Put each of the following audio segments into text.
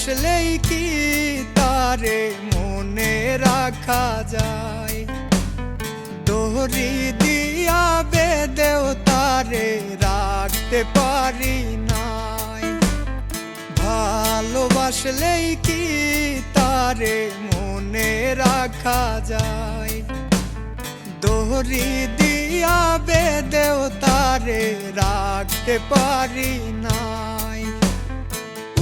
ভালোবাসলেই কি তারে মনে রাখা যায়? দড়ি দিয়া বেঁধেও তারে রাখতে পারি নাই। ভালোবাসলেই কি তারে মনে রাখা যায়? দড়ি দিয়া বেঁধেও তারে রাখতে পারি নাই।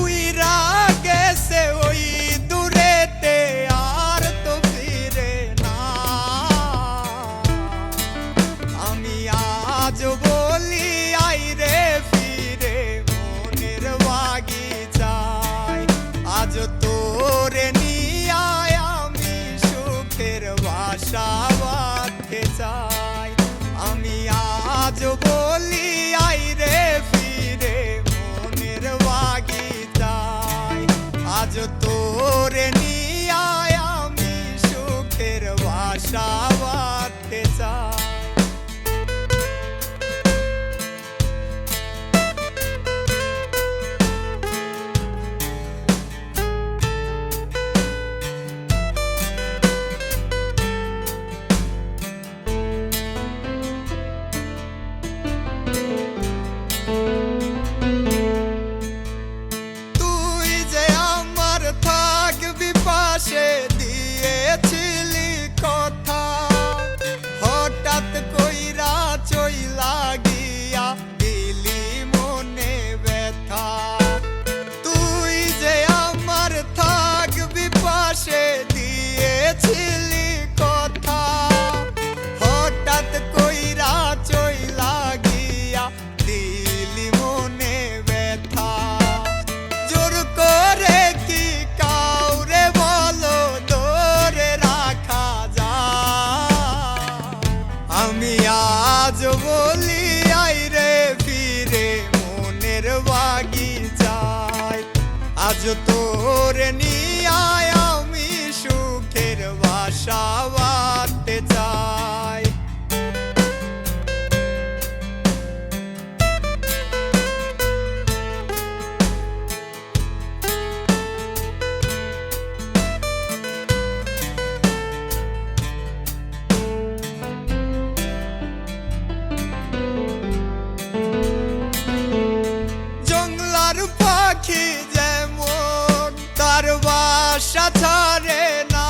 উইরা গেছে ওই দূরেতে আর তো ফিরে না। আমি আজ বলি আইরে ফিরে মনের বাগিচায়, আজ তোরে নিয়ে আমি সুখের বাসা বাঁধতে চাই। আমি আজ বলি আইরে ফিরে মনের বাগিচায়, আজ তোরে নিয়ে আমি সুখের বাসা বাঁধতে চাই। পাশে দিয়েছিলি কথা, হঠাৎ কইরা চইলা গিয়া দিলি মনে ব্যথা। তুই যে আমার থাকবি পাশে দিয়েছিলি কথা, হঠাৎ কইরা চইলা গিয়া দিলি মনে ব্যথা। জোর করে কি আমি আজ বলি আইরে ফিরে মনের বাগিচায়, আজ তোরে নিয়ে আমি সুখের বাসা বাঁধতে চাই। পাখি যেমন তার বাসা ছাড়ে না,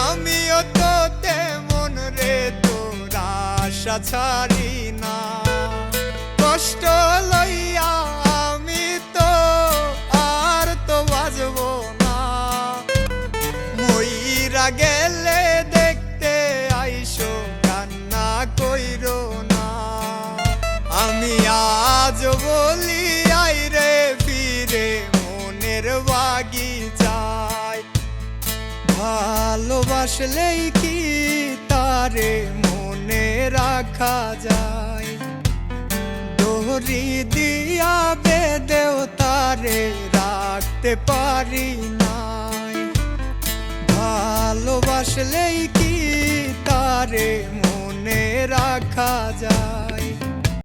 আমিও তো তেমন রে তোর আশা ছাড়ি না। কষ্ট লইয়া আমি তো আর তো বাজবো না, মইরা গেলে দেখতে আইসো কান্না কইরো না। আমি আজ বলি আইরে ফিরে মনের বাগিচায়, ভালোবাসলেই কি তারে মনে রাখা যায়? দড়ি দিয়া বেঁধেও তারে রাখতে পারি নাই। ভালোবাসলেই কি তারে মনে রাখা যায়?